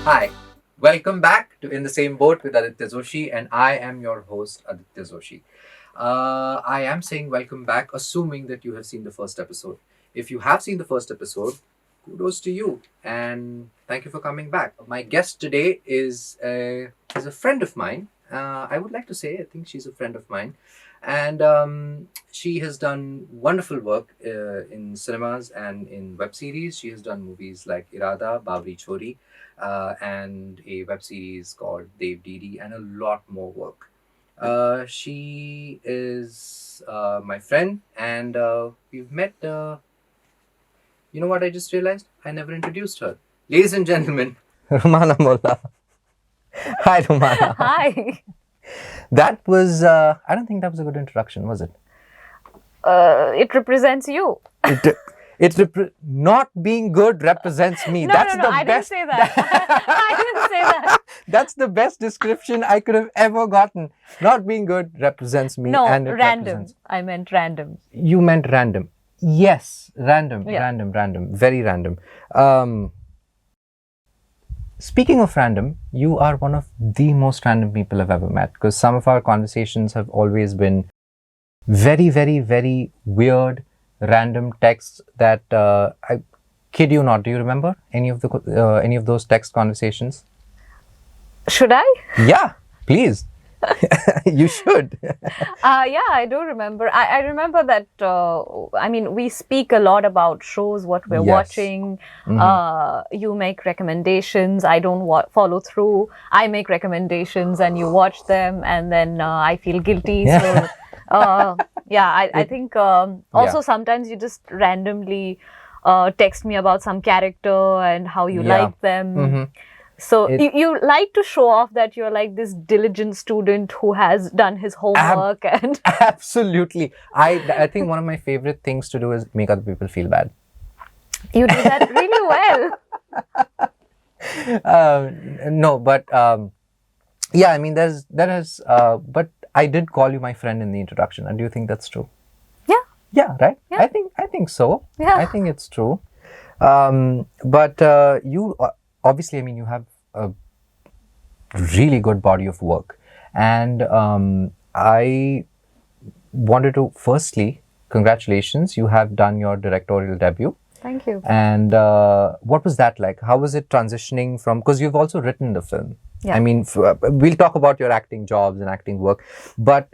Hi, welcome back to In the Same Boat with Aditya Joshi, and I am your host, Aditya Joshi. I am saying welcome back, assuming that you have seen the first episode. If you have seen the first episode, kudos to you, and thank you for coming back. My guest today is a friend of mine. I would like to say, I think she's a friend of mine, and she has done wonderful work in cinemas and in web series. She has done movies like Irada, Babri Chori, and a web series called Dev Didi, and a lot more work. She is my friend, and we've met. You know what I just realized? I never introduced her. Ladies and gentlemen, Rumana Molla. Hi, Rumana. Hi. That was, I don't think that was a good introduction, was it? It represents you. Not being good represents me. No, That's no, the I best. didn't say that. I didn't say that. That's the best description I could have ever gotten. Not being good represents me. No, and it random. represents- I meant random. You meant random. Yes, random, Yeah. random, very random. Speaking of random, you are one of the most random people I've ever met, because some of our conversations have always been very, very, very weird, random texts that I kid you not. Do you remember any of those text conversations? Should I? Yeah, please. You should. Yeah, I do remember. I remember that, we speak a lot about shows, what we're Yes. watching. You make recommendations. I don't follow through. I make recommendations and you watch them, and then I feel guilty. Yeah. So, I think also sometimes you just randomly text me about some character and how you Yeah. like them. Mhm. So you like to show off that you're like this diligent student who has done his homework and Absolutely. I think one of my favorite things to do is make other people feel bad. you do that really well. No, but yeah, I mean, but I did call you my friend in the introduction. And do you think that's true? Yeah. Yeah, right? Yeah. I think so. Yeah. I think it's true. But you, obviously, I mean, you have a really good body of work. And I wanted to, firstly, congratulations, you have done your directorial debut. Thank you. And what was that like? How was it transitioning from, because you've also written the film. Yeah. I mean, we'll talk about your acting jobs and acting work. But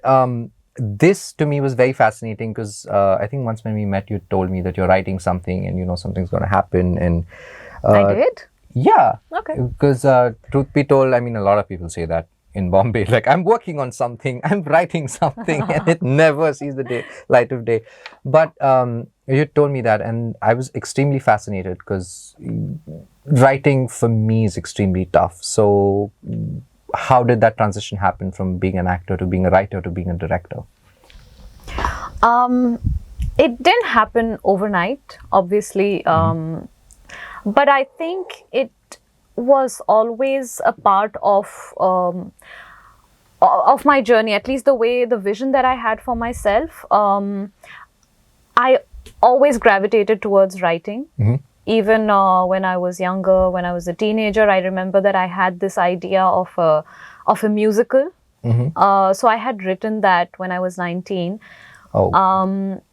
this to me was very fascinating because I think once when we met, you told me that you're writing something and you know something's going to happen. And I did? yeah. Okay. Because truth be told, I mean, a lot of people say that in Bombay, like I'm working on something, I'm writing something, and it never sees the light of day. But you told me that, and I was extremely fascinated because writing for me is extremely tough. So how did that transition happen from being an actor to being a writer to being a director? It didn't happen overnight, obviously. But I think it was always a part of my journey, at least the vision that I had for myself. I always gravitated towards writing. Even when I was younger, when I was a teenager, I remember that I had this idea of a musical. So I had written that when I was 19. Oh.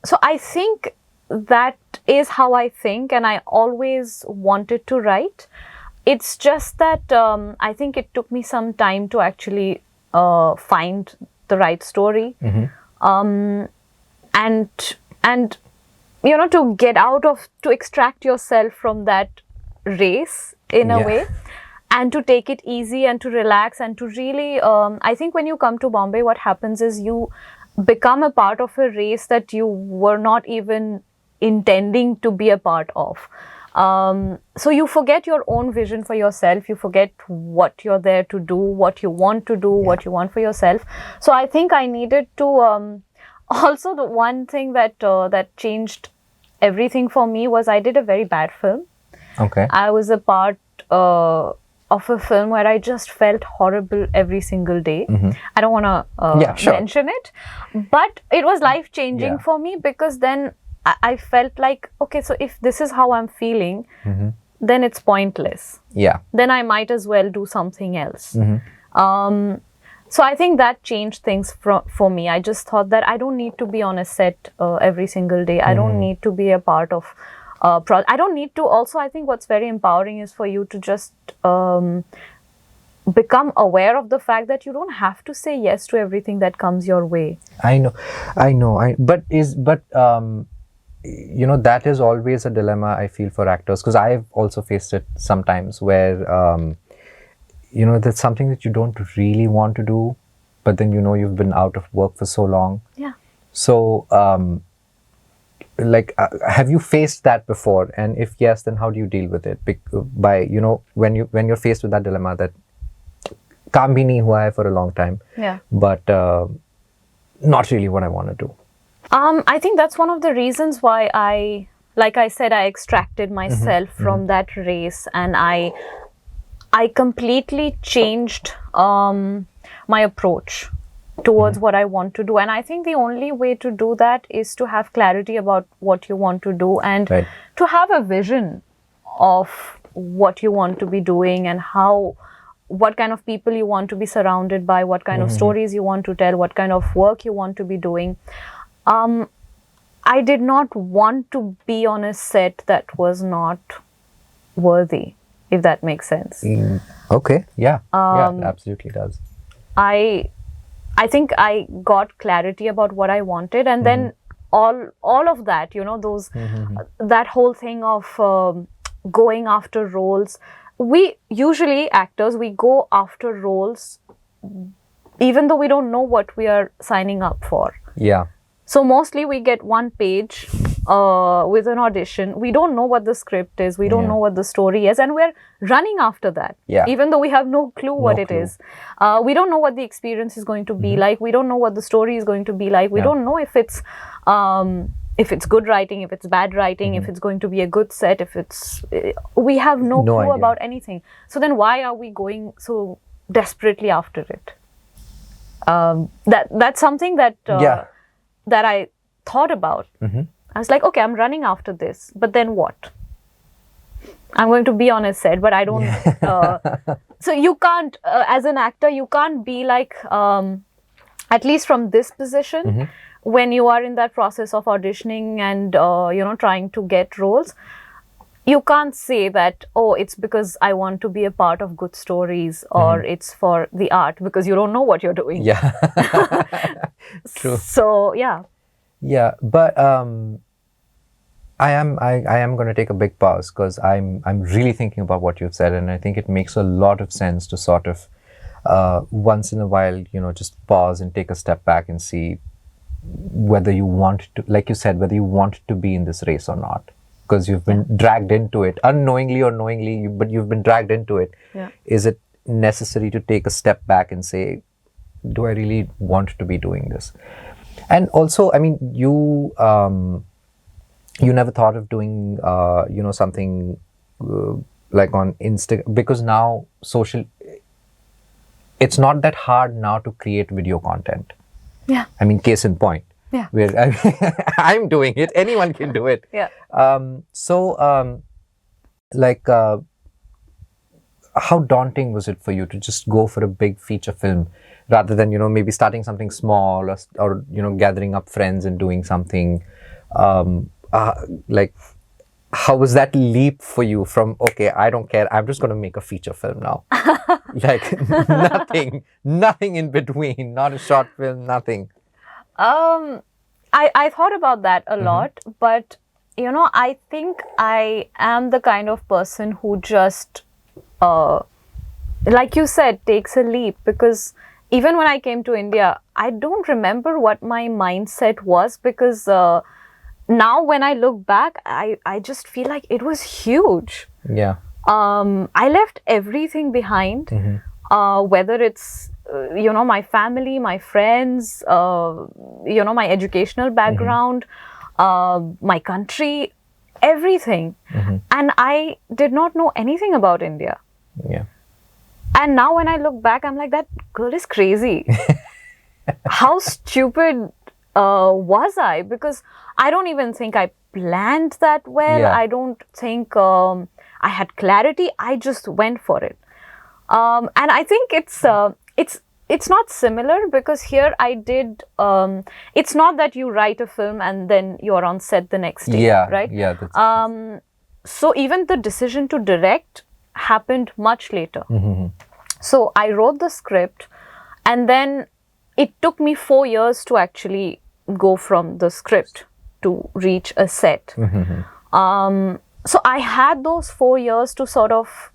So I think that is how I think, and I always wanted to write. It's just that I think it took me some time to actually find the right story, and you know, to extract yourself from that race in a Yeah. way, and to take it easy and to relax and to really. I think when you come to Bombay, what happens is you become a part of a race that you were not even intending to be a part of. So you forget your own vision for yourself. You forget what you're there to do, what you want to do, what you want for yourself. So I think I needed to. Also, the one thing that changed everything for me was I did a very bad film. Okay. I was a part of a film where I just felt horrible every single day. I don't want to mention it, but it was life-changing for me because then I felt like, okay, so if this is how I'm feeling, then it's pointless. Yeah. Then I might as well do something else. Mm-hmm. So I think that changed things for me. I just thought that I don't need to be on a set every single day. I don't need to be a part of I don't need to. Also, I think what's very empowering is for you to just become aware of the fact that you don't have to say yes to everything that comes your way. I know. But that is always a dilemma I feel for actors, because I've also faced it sometimes where that's something that you don't really want to do, but then you've been out of work for so long. Yeah. So have you faced that before, and if yes, then how do you deal with it? By when you're faced with that dilemma that काम भी नहीं हुआ है for a long time, Yeah. but not really what I want to do. I think that's one of the reasons why like I said, I extracted myself from that race, and I completely changed my approach towards what I want to do. And I think the only way to do that is to have clarity about what you want to do, and Right. to have a vision of what you want to be doing, and what kind of people you want to be surrounded by, what kind of stories you want to tell, what kind of work you want to be doing. I did not want to be on a set that was not worthy, if that makes sense. Okay, yeah, it absolutely does. I think I got clarity about what I wanted, and then all of that, those that whole thing of going after roles. We usually, actors, we go after roles even though we don't know what we are signing up for. Yeah. So mostly we get one page with an audition. We don't know what the script is. We don't know what the story is. And we're running after that. Yeah. Even though we have no clue what it is. We don't know what the experience is going to be like. We don't know what the story is going to be like. We don't know if it's good writing, if it's bad writing, if it's going to be a good set, we have no clue idea about anything. So then why are we going so desperately after it? That's something that that I thought about. I was like, okay, I'm running after this, but then what? I'm going to be on a set, but I don't. So you can't, as an actor, you can't be like, at least from this position, when you are in that process of auditioning and trying to get roles. You can't say that, oh, it's because I want to be a part of good stories, or it's for the art, because you don't know what you're doing. Yeah. True. So, yeah. Yeah, but I am going to take a big pause, because I'm really thinking about what you've said, and I think it makes a lot of sense to sort of once in a while, just pause and take a step back and see whether you want to, like you said, whether you want to be in this race or not. Because you've been dragged into it, unknowingly or knowingly, but you've been dragged into it. Yeah. Is it necessary to take a step back and say, do I really want to be doing this? And also, I mean, you never thought of doing, something like on Instagram, because now it's not that hard now to create video content. Yeah. I mean, case in point. Yeah. Where I'm doing it, anyone can do it. Yeah. How daunting was it for you to just go for a big feature film rather than, maybe starting something small or gathering up friends and doing something? How was that leap for you from, okay, I don't care, I'm just going to make a feature film now? Like nothing in between, not a short film, nothing. I thought about that a lot, but I think I am the kind of person who just, like you said, takes a leap, because even when I came to India, I don't remember what my mindset was, because now when I look back, I just feel like it was huge. Yeah. I left everything behind, whether it's my family, my friends, my educational background, my country, everything. And I did not know anything about India. Yeah. And now when I look back, I'm like, that girl is crazy. How stupid was I? Because I don't even think I planned that well. Yeah. I don't think I had clarity. I just went for it. And I think it's not similar, because here I did. It's not that you write a film and then you're on set the next day, right? Yeah, that's So even the decision to direct happened much later. mm-hmm. So I wrote the script, and then it took me 4 years to actually go from the script to reach a set. Mm-hmm. So I had those 4 years to sort of,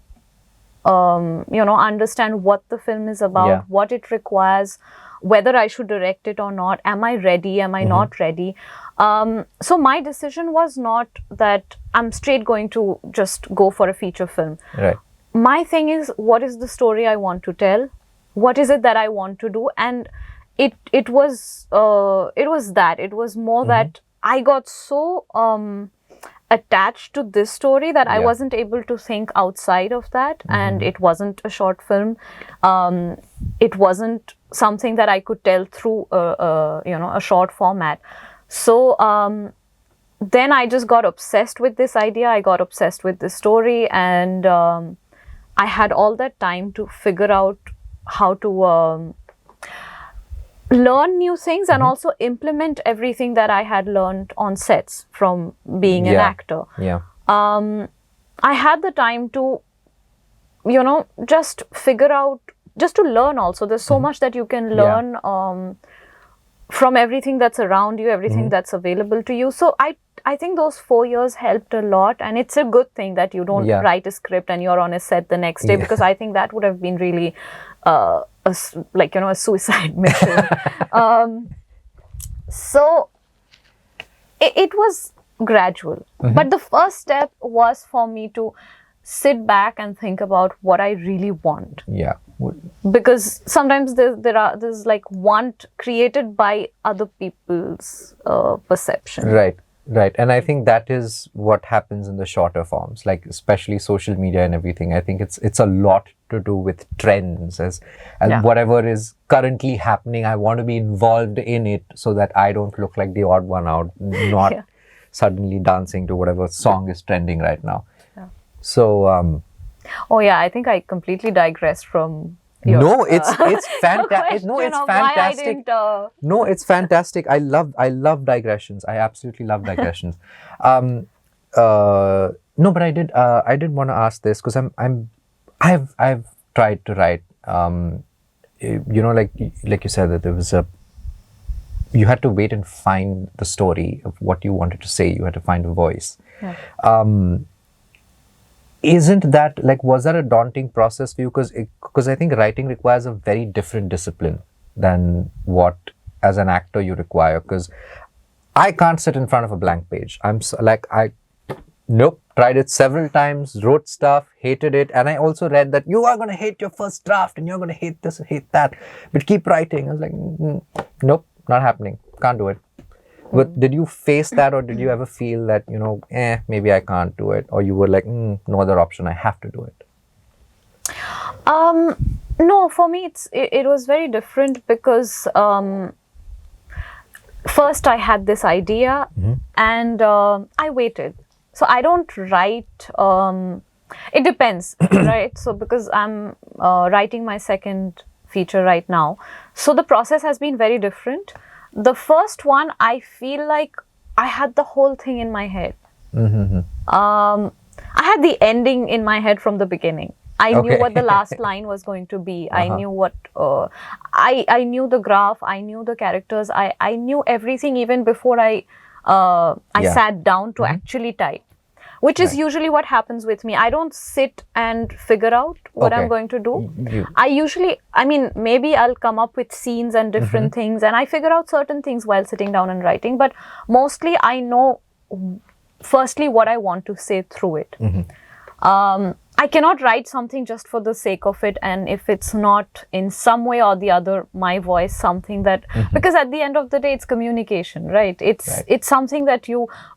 understand what the film is about, Yeah. what it requires, whether I should direct it or not. Am I ready? Am I not ready? So my decision was not that I'm straight going to just go for a feature film. Right. My thing is, what is the story I want to tell? What is it that I want to do? And it was that. It was more that I got so attached to this story that I Yeah. wasn't able to think outside of that. And it wasn't a short film. It wasn't something that I could tell through a short format. So then I just got obsessed with this idea. I got obsessed with this story, and I had all that time to figure out how to learn new things and also implement everything that I had learned on sets from being an Yeah. actor. Yeah. I had the time to, just figure out, just to learn also. There's so much that you can learn from everything that's around you, everything that's available to you. So I think those 4 years helped a lot, and it's a good thing that you don't Yeah. write a script and you're on a set the next day, Yeah. because I think that would have been really a suicide mission. So it was gradual, but the first step was for me to sit back and think about what I really want, Yeah. because sometimes there's like want created by other people's perception. Right. Right. And I think that is what happens in the shorter forms, like especially social media and everything. I think it's a lot to do with trends as Yeah. whatever is currently happening. I want to be involved in it so that I don't look like the odd one out, not Yeah. suddenly dancing to whatever song is trending right now. Yeah. So Oh yeah, I think I completely digressed from your, no, it's fantastic. No, question it's of why I fantastic. didn't, No, it's fantastic. I love digressions. I absolutely love digressions. No, but I did want to ask this because I've tried to write. Like you said that there was you had to wait and find the story of what you wanted to say. You had to find a voice. Yeah. Isn't that was that a daunting process for you? Because I think writing requires a very different discipline than what as an actor you require. Because I can't sit in front of a blank page. Nope, tried it several times, wrote stuff, hated it, and I also read that you are going to hate your first draft and you're going to hate this and hate that, but keep writing. I was like, nope, not happening, can't do it. But did you face that, or did you ever feel that maybe I can't do it, or you were like, no other option, I have to do it? No, for me it was very different, because first I had this idea and I waited. So I don't write. It depends, right? So because I'm writing my second feature right now, so the process has been very different. The first one, I feel like I had the whole thing in my head. I had the ending in my head from the beginning. I knew what the last line was going to be. I knew what I knew the graph. I knew the characters. I knew everything even before I sat down to actually type, which is usually what happens with me. I don't sit and figure out what I'm going to do. Maybe I'll come up with scenes and different things, and I figure out certain things while sitting down and writing. But mostly I know, firstly, what I want to say through it. I cannot write something just for the sake of it, and if it's not in some way or the other my voice, something that because at the end of the day it's communication, right? It's something that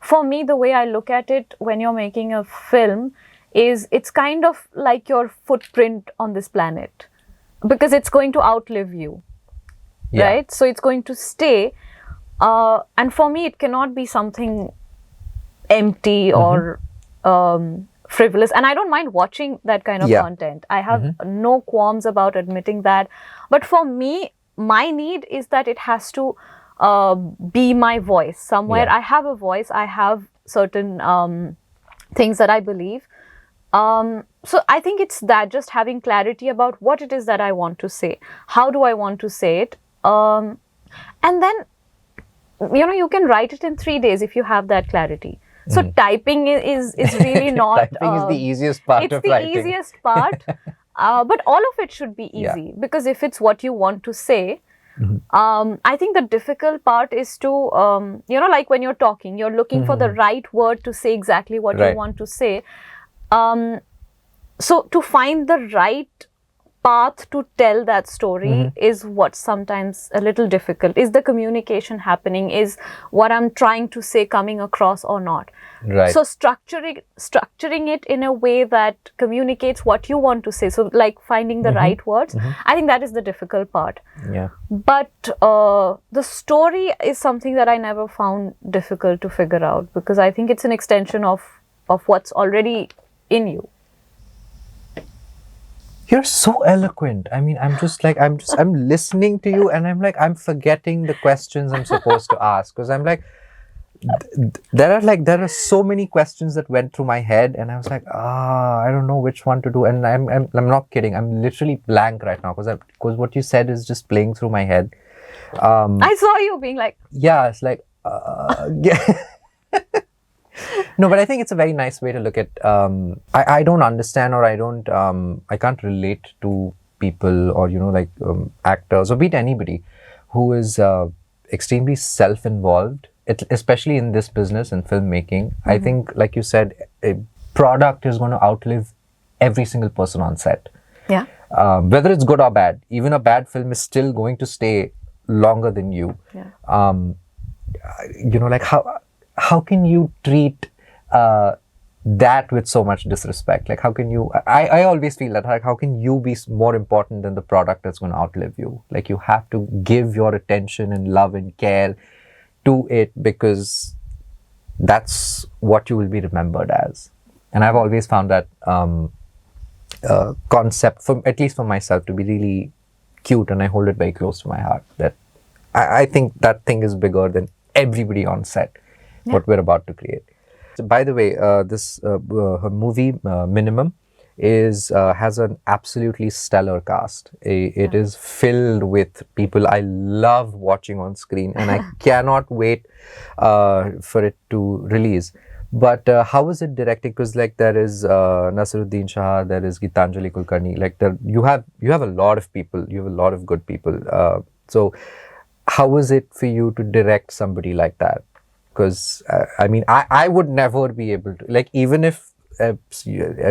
for me, the way I look at it when you're making a film is it's kind of like your footprint on this planet, because it's going to outlive you, right? So it's going to stay, and for me it cannot be something empty or frivolous, and I don't mind watching that kind of Yeah. content. I have no qualms about admitting that. But for me, my need is that it has to be my voice. Somewhere Yeah. I have a voice, I have certain things that I believe. So I think it's that, just having clarity about what it is that I want to say. How do I want to say it? And then, you can write it in 3 days if you have that clarity. So typing is really not. Typing is the easiest part It's of the writing. easiest part, but all of it should be Yeah. easy, because if it's what you want to say, I think the difficult part is to, like when you're talking, you're looking for the right word to say exactly what Right. you want to say. So to find the right path to tell that story is what sometimes a little difficult. Is the communication happening? Is what I'm trying to say coming across or not? Right. So structuring it in a way that communicates what you want to say. So like finding the right words. I think that is the difficult part. Yeah. But the story is something that I never found difficult to figure out, because I think it's an extension of what's already in you. You're so eloquent. I mean, I'm listening to you, and I'm like, I'm forgetting the questions I'm supposed to ask, because I'm like, there are so many questions that went through my head, and I was like, I don't know which one to do, and I'm not kidding. I'm literally blank right now, because what you said is just playing through my head. I saw you being like, Yeah, it's like, yeah. No, but I think it's a very nice way to look at. I don't understand, or I can't relate to people, or actors, or be it anybody who is extremely self-involved, especially in this business and filmmaking. I think, like you said, a product is going to outlive every single person on set. yeah, Whether it's good or bad, even a bad film is still going to stay longer than you. yeah. Like how can you treat that with so much disrespect? Like, how can you, I always feel that, like, how can you be more important than the product that's going to outlive you? Like, you have to give your attention and love and care to it, because that's what you will be remembered as. And I've always found that concept, at least for myself, to be really cute, and I hold it very close to my heart. That I think that thing is bigger than everybody on set, what we're about to create. So, by the way, this her movie Minimum has an absolutely stellar cast. It is filled with people I love watching on screen, and I cannot wait for it to release. But how is it directed? Because there is Naseeruddin Shah, there is Gitanjali Kulkarni. You have a lot of people. You have a lot of good people. So how is it for you to direct somebody like that? Because I would never be able to, even if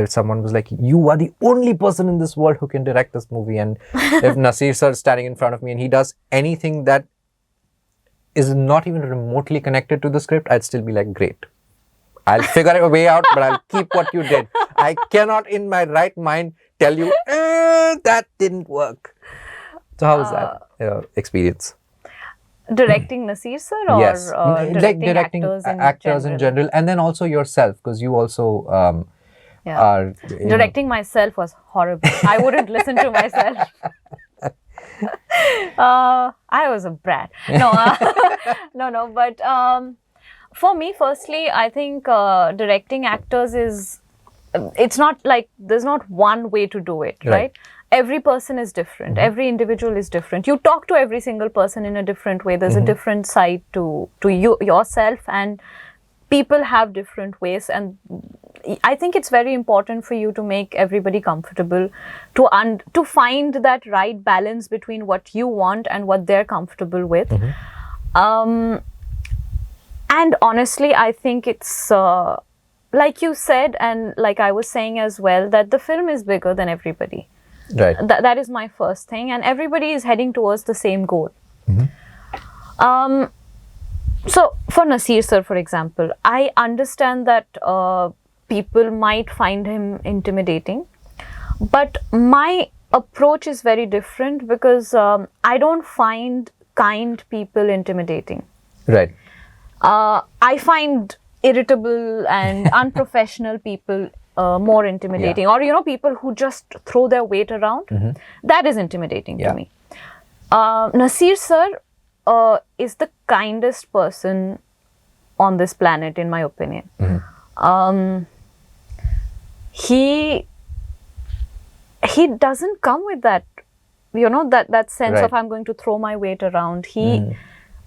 someone was like, you are the only person in this world who can direct this movie, and if Nasir sir is standing in front of me and he does anything that is not even remotely connected to the script, I'd still be like, great, I'll figure a way out, but I'll keep what you did. I cannot in my right mind tell you, that didn't work. So how was that experience? Directing Nasir sir, or Yes, directing actors in general, and then also yourself, because you also Yeah. are Directing myself was horrible. I wouldn't listen to myself. I was a brat. No, no. But for me, firstly, I think directing actors is, it's not like there's not one way to do it, right? Every person is different. Every individual is different. You talk to every single person in a different way. There's a different side to yourself, and people have different ways. And I think it's very important for you to make everybody comfortable, to find that right balance between what you want and what they're comfortable with. And honestly, I think it's like you said, and like I was saying as well, that the film is bigger than everybody. Right. That is my first thing, and everybody is heading towards the same goal. So for Nasir sir, for example, I understand that people might find him intimidating, but my approach is very different, because I don't find kind people intimidating. Right. I find irritable and unprofessional people more intimidating. Or, you know, people who just throw their weight around. That is intimidating to me. Nasir sir is the kindest person on this planet, in my opinion. He doesn't come with that, you know, that sense of I'm going to throw my weight around. He,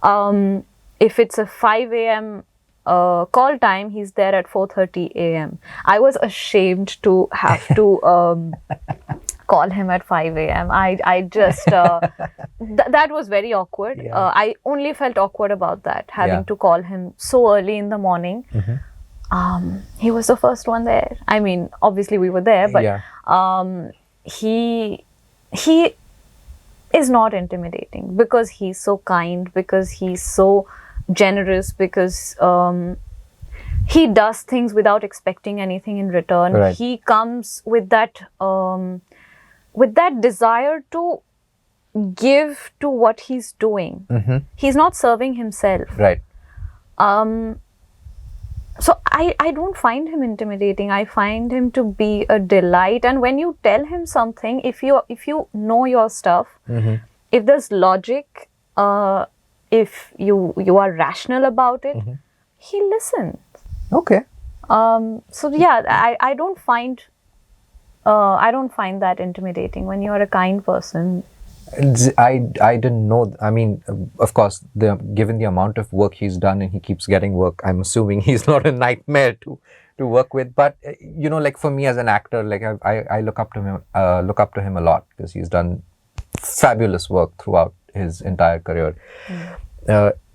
if it's a 5 a.m. Call time, he's there at 4:30 a.m. I was ashamed to have to call him at 5 a.m. I just, that was very awkward. I only felt awkward about that, having to call him so early in the morning. He was the first one there. I mean, obviously we were there, but he is not intimidating because he's so kind, because he's so generous, because he does things without expecting anything in return. He comes with that desire to give to what he's doing. He's not serving himself. So I don't find him intimidating. I find him to be a delight. And when you tell him something, if you know your stuff, if there's logic, if you are rational about it, he listens. Okay. So yeah, I don't find that intimidating. When you are a kind person, I didn't know. I mean, of course, given the amount of work he's done and he keeps getting work, I'm assuming he's not a nightmare to work with. But you know, like for me as an actor, like I look up to him a lot because he's done fabulous work throughout his entire career.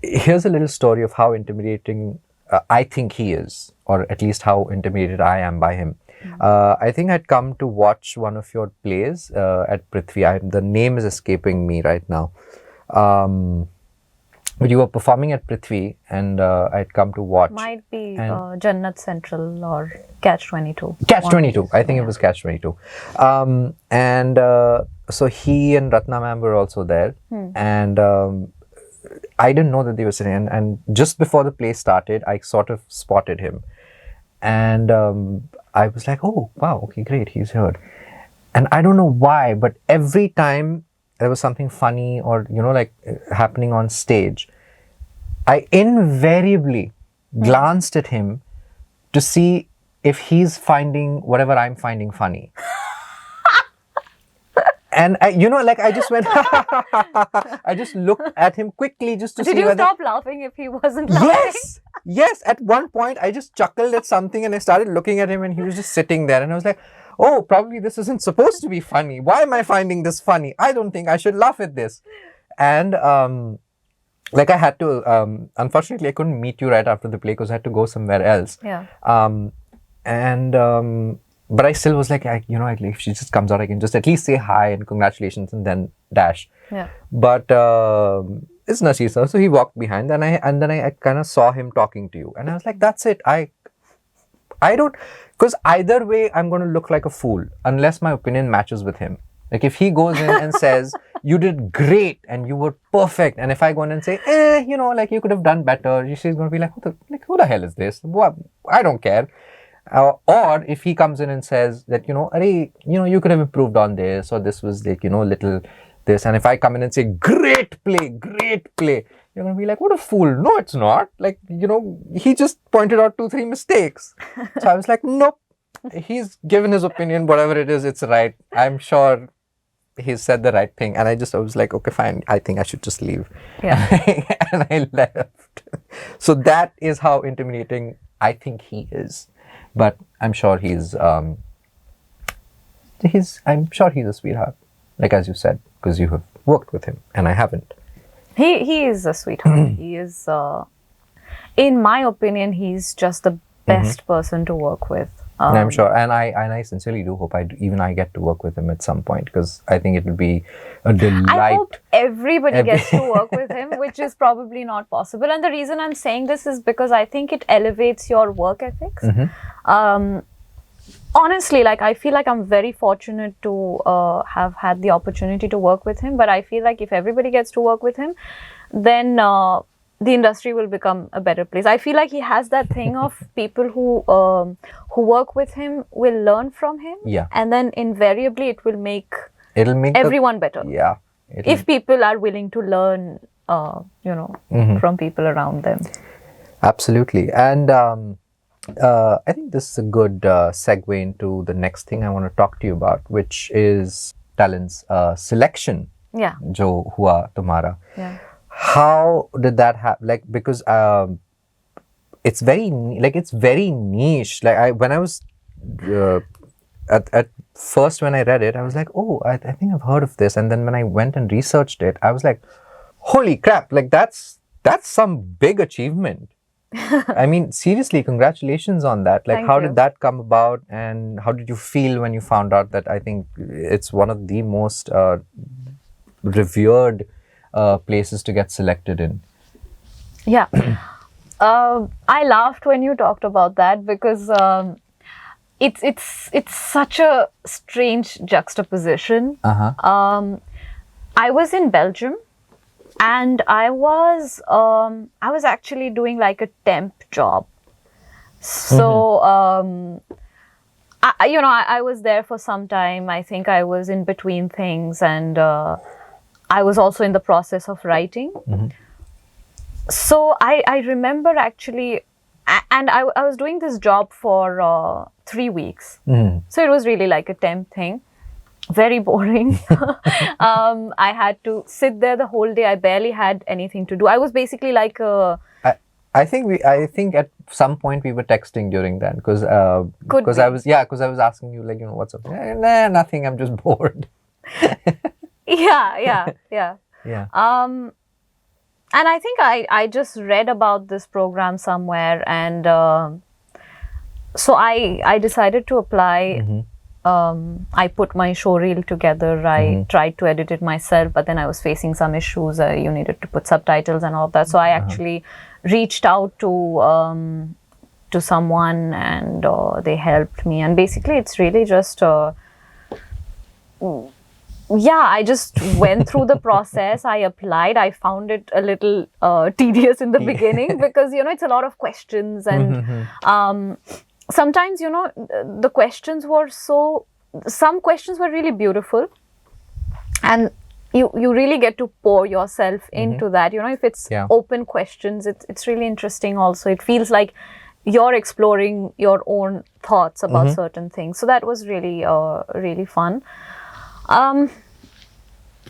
Here's a little story of how intimidating I think he is, or at least how intimidated I am by him. I think I'd come to watch one of your plays at Prithvi. The name is escaping me right now. But you were performing at Prithvi, and I'd come to watch. Might be Jannat Central or Catch 22. Catch 22. I think it was Catch 22. So he and Ratna ma'am were also there. And I didn't know that they were sitting. And just before the play started, I sort of spotted him. And I was like, oh, wow, okay, great, he's here. And I don't know why, but every time there was something funny or, you know, like happening on stage, I invariably glanced at him to see if he's finding whatever I'm finding funny. And you know, like I just went, I just looked at him quickly just to see whether... Did you stop laughing if he wasn't laughing? Yes. At one point, I just chuckled at something and I started looking at him and he was just sitting there and I was like, oh, probably this isn't supposed to be funny. Why am I finding this funny? I don't think I should laugh at this. And like I had to, unfortunately, I couldn't meet you right after the play because I had to go somewhere else. But I still was like, you know, like if she just comes out, I can just at least say hi and congratulations and then dash. But it's Nasir sir. So he walked behind and then I kind of saw him talking to you. And I was like, that's it. I don't, because either way, I'm going to look like a fool unless my opinion matches with him. Like if he goes in and says, you did great and you were perfect. And if I go in and say, you know, like you could have done better, she's going to be like, who the hell is this? What? I don't care. Or if he comes in and says that, you know, you could have improved on this, or this was like, you know, little this. And if I come in and say, great play, you're going to be like, what a fool. No, it's not. Like, you know, he just pointed out 2-3 mistakes. So I was like, nope, he's given his opinion, whatever it is, it's right. I'm sure he said the right thing. And I was like, okay, fine. I think I should just leave. And I left. So that is how intimidating I think he is. But I'm sure he's a sweetheart, like as you said, because you have worked with him and I haven't. He is a sweetheart. He is, in my opinion, he's just the best person to work with. I'm sure, and I sincerely do hope I get to work with him at some point, because I think it would be a delight. I hope everybody gets to work with him, which is probably not possible. And the reason I'm saying this is because I think it elevates your work ethics. Honestly, like I feel like I'm very fortunate to have had the opportunity to work with him. But I feel like if everybody gets to work with him, then the industry will become a better place. I feel like he has that thing of people who work with him will learn from him, Yeah. and then invariably it will make It'll make everyone better. Yeah. If people are willing to learn, from people around them. Absolutely. And I think this is a good segue into the next thing I want to talk to you about, which is talent's selection. Yeah. Jo hua tumhara. Yeah. How did that happen? Like, because it's very it's very niche. Like when I was at first when I read it, I was like, oh, I think I've heard of this. And then when I went and researched it, I was like, holy crap! Like that's some big achievement. I mean, seriously, congratulations on that. Like, Thank how you. did that come about, and how did you feel when you found out that? I think it's one of the most revered places to get selected in. Yeah. I laughed when you talked about that because it's such a strange juxtaposition. I was in Belgium, and I was actually doing like a temp job. So I was there for some time. I think I was in between things, and I was also in the process of writing. So I remember actually, and I was doing this job for 3 weeks. So it was really like a temp thing. Very boring. I had to sit there the whole day. I barely had anything to do. I was basically like a... I think at some point we were texting during that because I was asking you, like, what's up? Nah, nothing. I'm just bored. Yeah. Yeah. And I think I just read about this program somewhere, and so I decided to apply. I put my showreel together. I tried to edit it myself, but then I was facing some issues. You needed to put subtitles and all of that. So I actually reached out to someone, and they helped me. And basically, it's really just... I just went through the process. I applied. I found it a little tedious in the beginning because, it's a lot of questions. And sometimes, the questions were some questions were really beautiful. And you really get to pour yourself into that. If it's open questions, it's really interesting also. It feels like you're exploring your own thoughts about certain things. So that was really, really fun.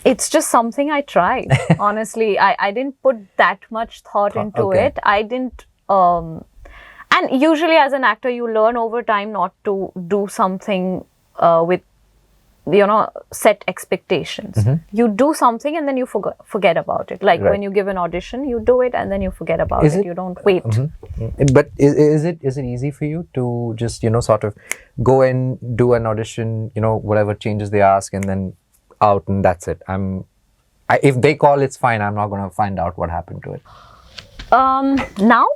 It's just something I tried. Honestly, I didn't put that much thought into it. I didn't. And usually, as an actor, you learn over time not to do something with, set expectations. You do something and then you forget about it. Like when you give an audition, you do it and then you forget about it. You don't wait. But is it easy for you to just sort of go and do an audition, whatever changes they ask, and then out, and that's it? If they call, it's fine. I'm not going to find out what happened to it. Now?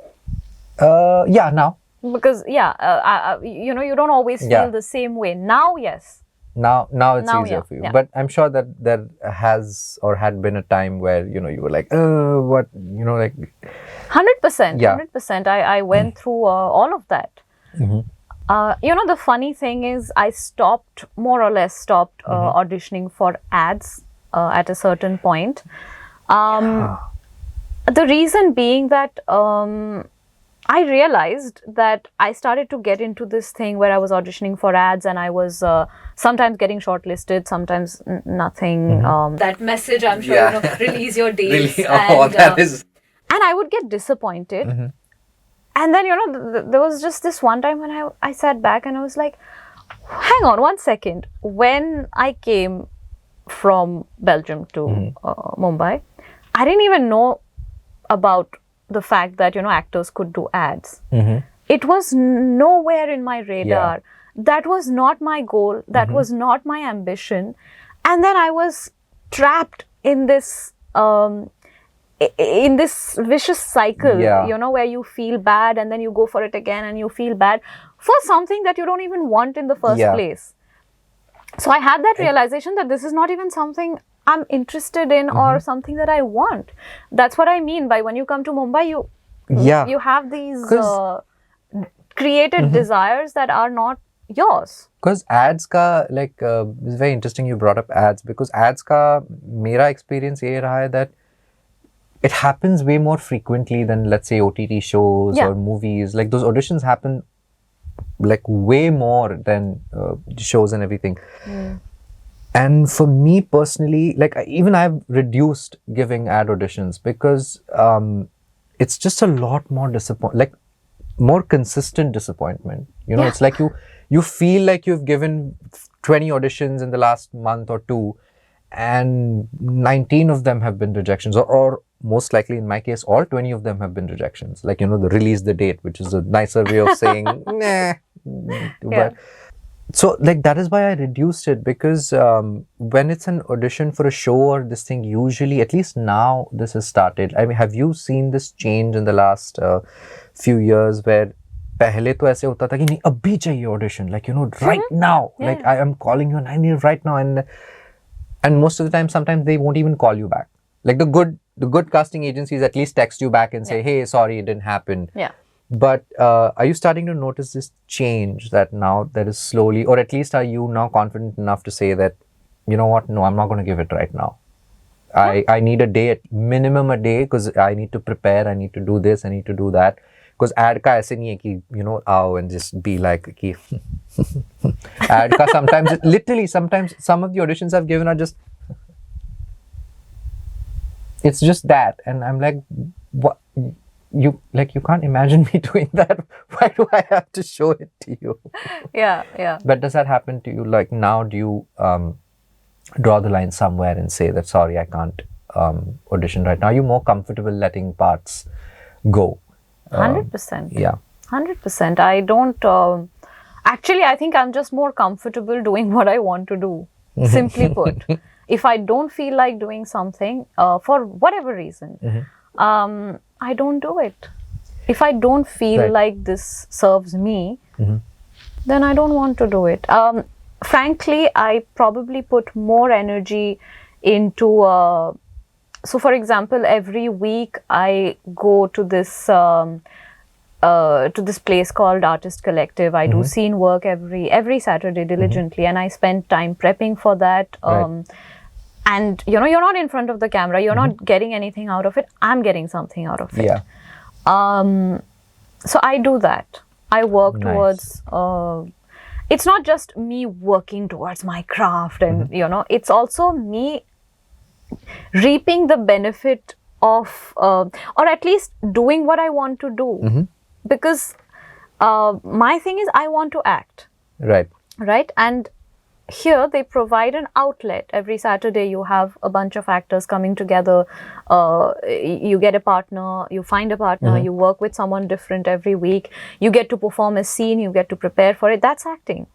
Now. Because you don't always feel the same way. Now, yes. Now it's easier for you. But I'm sure that there has or had been a time where you were like, what, like 100%. 100%. I went through all of that. The funny thing is, I more or less stopped auditioning for ads at a certain point. The reason being that I realized that I started to get into this thing where I was auditioning for ads, and I was sometimes getting shortlisted, sometimes nothing. That message, I'm sure, release your dates. Really? That is... And I would get disappointed. And then, there was just this one time when I sat back and I was like, hang on 1 second. When I came from Belgium to Mumbai, I didn't even know about the fact that, actors could do ads. It was nowhere in my radar. That was not my goal. That was not my ambition. And then I was trapped in this vicious cycle, where you feel bad and then you go for it again and you feel bad for something that you don't even want in the first place. So I had that realization that this is not even something I'm interested in or something that I want. That's what I mean by when you come to Mumbai, you have these created desires that are not yours. Because ads ka, like, it's very interesting you brought up ads, because ads ka, mera experience ye raha hai that it happens way more frequently than, let's say, OTT shows or movies. Like, those auditions happen like way more than shows and everything. And for me personally, like, even I've reduced giving ad auditions because it's just a lot more like more consistent disappointment. You know, it's like you feel like you've given 20 auditions in the last month or two, and 19 of them have been rejections, or most likely in my case, all 20 of them have been rejections. Like, you know, the release the date, which is a nicer way of saying, nah. But, so, like, that is why I reduced it, because when it's an audition for a show or this thing, usually, at least now, this has started. I mean, have you seen this change in the last few years where पहले तो ऐसे होता था कि नहीं अभी चाहिए audition, like, you know, right now, like, I am calling you and I need right now, and most of the time, sometimes they won't even call you back. Like, the good casting agencies at least text you back and say, hey, sorry, it didn't happen. But are you starting to notice this change that now there is slowly, or at least are you now confident enough to say that, you know what, no, I'm not going to give it right now. I need a day, at minimum a day, because I need to prepare, I need to do this, I need to do that. Because ad ka aise nahi hai ki, you know, आओ and just be like ki ad ka sometimes, literally sometimes some of the auditions I've given are just, it's just that, and I'm like, what, you can't imagine me doing that. Why do I have to show it to you? But does that happen to you? Like, now do you draw the line somewhere and say that, sorry, I can't audition right now? Are you more comfortable letting parts go? 100%. 100%. I don't. Actually, I think I'm just more comfortable doing what I want to do. Simply put, if I don't feel like doing something for whatever reason, I don't do it. If I don't feel like this serves me, then I don't want to do it. Frankly, I probably put more energy into. So, for example, every week I go to this place called Artist Collective. I do scene work every Saturday diligently, and I spend time prepping for that. And you know, you're not in front of the camera. You're not getting anything out of it. I'm getting something out of it. So I do that. I work towards. It's not just me working towards my craft, and you know, it's also me reaping the benefit of, or at least doing what I want to do, because my thing is I want to act. Right, and here they provide an outlet. Every Saturday you have a bunch of actors coming together. You get a partner, you find a partner, you work with someone different every week. You get to perform a scene, you get to prepare for it. That's acting.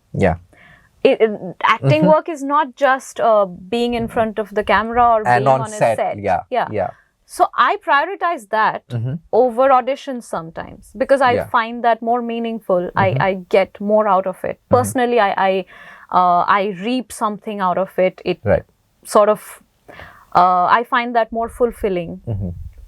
Acting work is not just being in front of the camera or being on a set. So I prioritize that over auditions sometimes, because I find that more meaningful. I get more out of it. Personally, I reap something out of it. It sort of, I find that more fulfilling.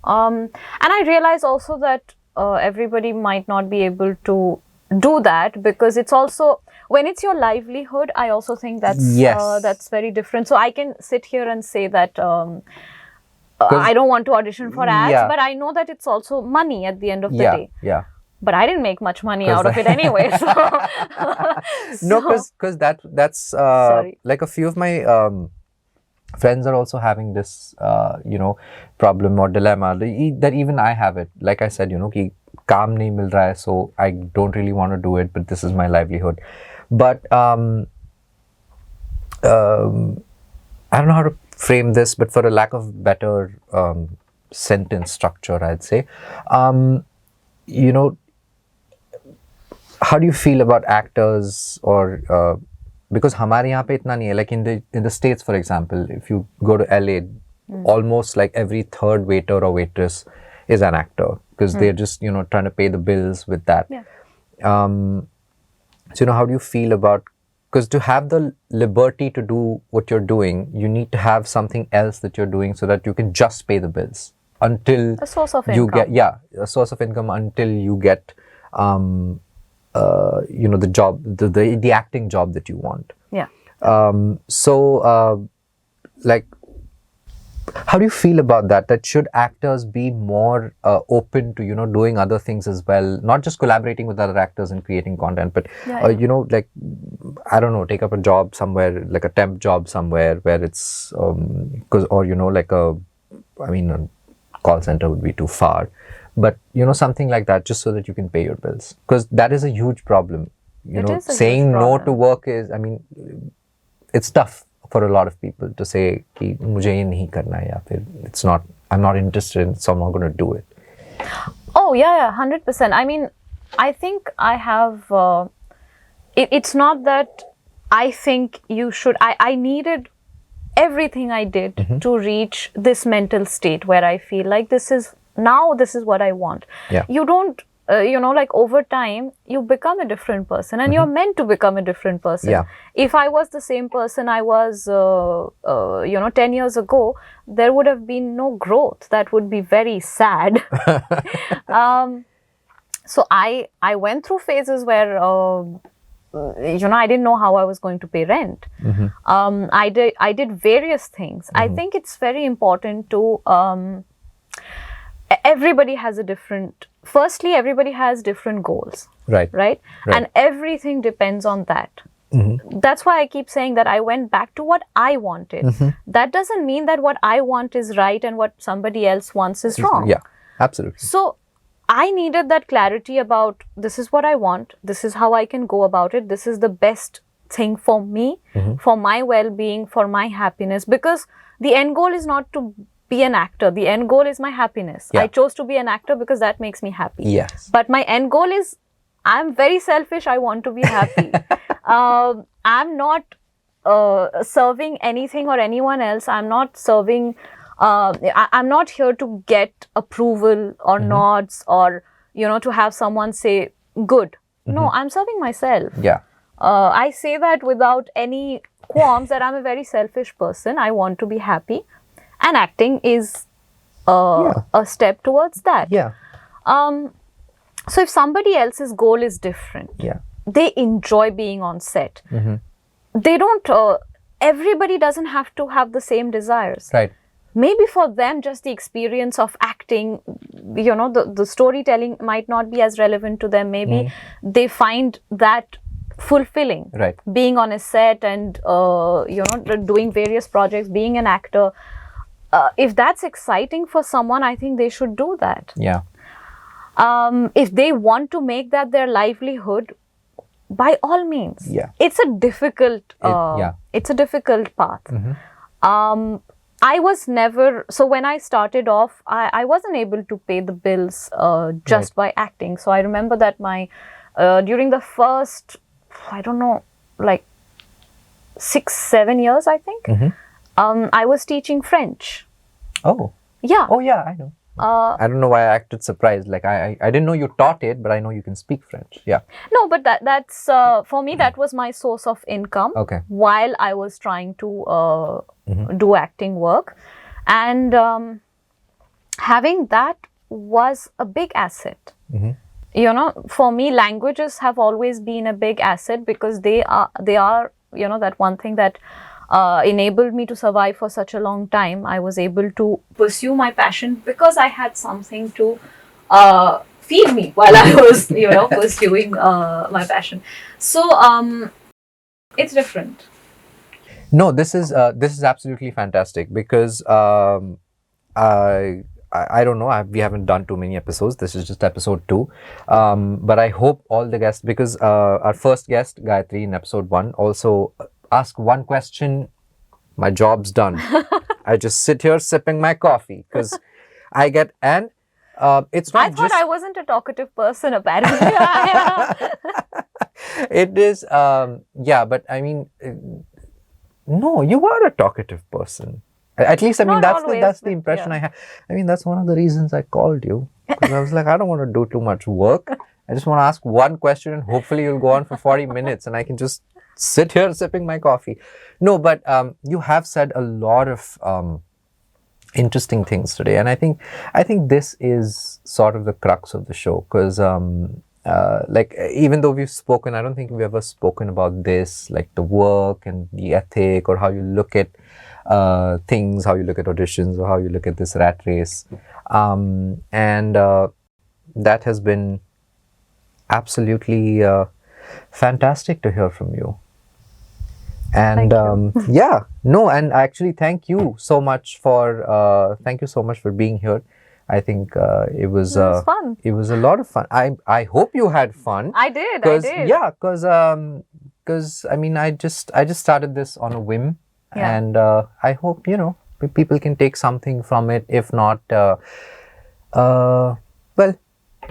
And I realize also that everybody might not be able to do that, because it's also, when it's your livelihood, I also think that's very different. So I can sit here and say that I don't want to audition for ads, but I know that it's also money at the end of the day. But I didn't make much money out of it anyway. No, because that's like a few of my friends are also having this you know, problem or dilemma that even I have it. Like I said, you know, ki kaam nahi mil raha hai, so I don't really want to do it, but this is my livelihood. But I don't know how to frame this, but for a lack of better sentence structure, I'd say, you know, how do you feel about actors, or because हमारे यहाँ पे इतना नहीं है, like in the States, for example, if you go to LA, almost like every third waiter or waitress is an actor, because they're just, you know, trying to pay the bills with that. So, you know, how do you feel about because to have the liberty to do what you're doing, you need to have something else that you're doing so that you can just pay the bills until A source of you income. get a source of income until you get the job, the acting job that you want. Yeah. Like, how do you feel about that? That should actors be more open to doing other things as well, not just collaborating with other actors and creating content, but like, I don't know, take up a job somewhere, like a temp job somewhere where it's like a call center would be too far, but something like that, just so that you can pay your bills, because that is a huge problem. It is a Saying huge no to problem. work is, it's tough for a lot of people to say कि मुझे ये नहीं करना है, या फिर I'm not interested, so I'm not going to do it. Oh, yeah, 100%. I think I have, it's not that I think you should, I needed everything I did to reach this mental state where I feel like this is what I want. Yeah. You don't, like over time, you become a different person, and you're meant to become a different person. Yeah. If I was the same person I was, 10 years ago, there would have been no growth. That would be very sad. So I went through phases where, I didn't know how I was going to pay rent. I did various things. I think it's very important to, everybody has everybody has different goals. Right? And everything depends on that. That's why I keep saying that I went back to what I wanted. That doesn't mean that what I want is right and what somebody else wants is wrong. Yeah, absolutely. So I needed that clarity about, this is what I want, this is how I can go about it, this is the best thing for me, for my well-being, for my happiness, because the end goal is not to be an actor. The end goal is my happiness. Yeah. I chose to be an actor because that makes me happy. Yes. But my end goal is, I'm very selfish. I want to be happy. I'm not serving anything or anyone else. I'm not serving, I'm not here to get approval or nods or, to have someone say, good. No, I'm serving myself. Yeah. I say that without any qualms that I'm a very selfish person. I want to be happy. And acting is a step towards that. Yeah. So if somebody else's goal is different, Yeah. they enjoy being on set. They don't, everybody doesn't have to have the same desires. Right. Maybe for them, just the experience of acting, the storytelling might not be as relevant to them. Maybe they find that fulfilling. Right. Being on a set and, doing various projects, being an actor. If that's exciting for someone, I think they should do that. Yeah. If they want to make that their livelihood, by all means. Yeah. It's a difficult, it's a difficult path. I was never, so when I started off, I wasn't able to pay the bills just by acting. So I remember that during the first, I don't know, like 6-7 years, I think, I was teaching French. Oh. Yeah. Oh, yeah, I know. I don't know why I acted surprised. Like, I didn't know you taught it, but I know you can speak French. Yeah. No, but that's, for me, that was my source of income. Okay. While I was trying to do acting work. And having that was a big asset. For me, languages have always been a big asset because they are that one thing that enabled me to survive for such a long time. I was able to pursue my passion because I had something to feed me while I was, pursuing my passion. So it's different. No, this is absolutely fantastic because I don't know, we haven't done too many episodes. This is just episode 2. But I hope all the guests, because our first guest, Gayatri, in episode 1, also asked one question, my job's done. I just sit here sipping my coffee because I get, and it's not I thought I wasn't a talkative person, apparently. It is, but I mean, no, you are a talkative person. At least, I mean, that's the impression I have. I mean, that's one of the reasons I called you. Because I was like, I don't want to do too much work. I just want to ask one question and hopefully you'll go on for 40 minutes and I can just sit here sipping my coffee. No, but you have said a lot of interesting things today, and I think this is sort of the crux of the show, because like, even though we've spoken, I don't think we've ever spoken about this, like the work and the ethic, or how you look at things, how you look at auditions, or how you look at this rat race, and that has been absolutely fantastic to hear from you. And Thank you. yeah, no, and actually thank you so much for being here. I think It was fun. it was a lot of fun. I hope you had fun. I did. Because yeah, because I mean, I just started this on a whim. Yeah. And I hope, people can take something from it. If not, well,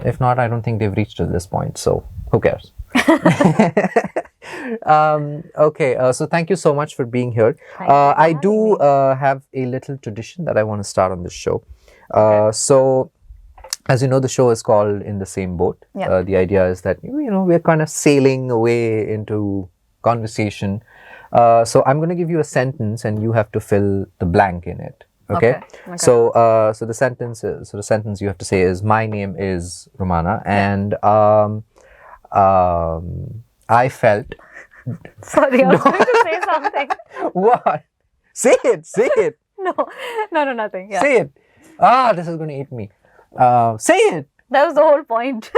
if not, I don't think they've reached to this point, so who cares? Okay, so thank you so much for being here. Thank you for I having do me. have a little tradition that I want to start on this show. Okay. So, as you know, the show is called In the Same Boat. Yeah. The idea is that, we're kind of sailing away into conversation. So I'm going to give you a sentence, and you have to fill the blank in it. Okay. Okay. So, the sentence you have to say is, "My name is Rumana, and I felt." Sorry, I was going to say something. What? Say it. Say it. No, nothing. Yeah. Say it. This is going to eat me. Say it. That was the whole point.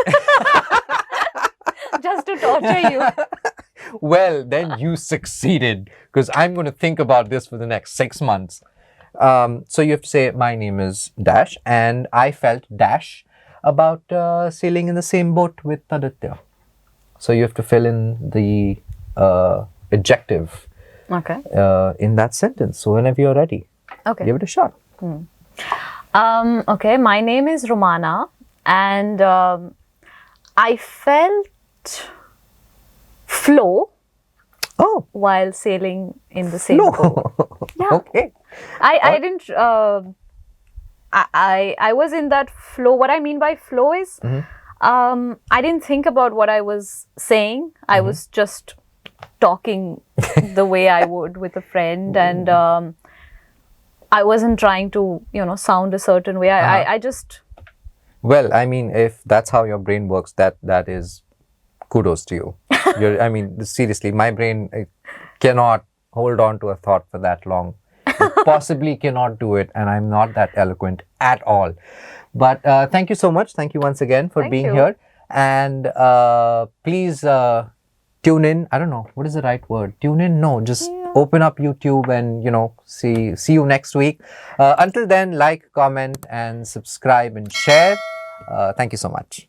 Just to torture you. Well, then you succeeded, because I'm going to think about this for the next 6 months. So you have to say, "My name is Dash, and I felt Dash about sailing in the same boat with Aditya." So you have to fill in the adjective Okay. in that sentence. So whenever you're ready, Okay. give it a shot. Okay. My name is Rumana, and I felt flow Oh, while sailing in the same no. boat. Yeah. Okay. I didn't. I was in that flow. What I mean by flow is, I didn't think about what I was saying. I was just talking the way I would with a friend, and I wasn't trying to, sound a certain way. I just. Well, I mean, if that's how your brain works, that is kudos to you. I mean, seriously, my brain cannot hold on to a thought for that long. It possibly cannot do it, and I'm not that eloquent at all. But thank you so much. Thank you once again for Thank being you. here. And please tune in. I don't know, what is the right word? Tune in? No, just open up YouTube and, see you next week. Until then, like, comment, and subscribe and share. Thank you so much.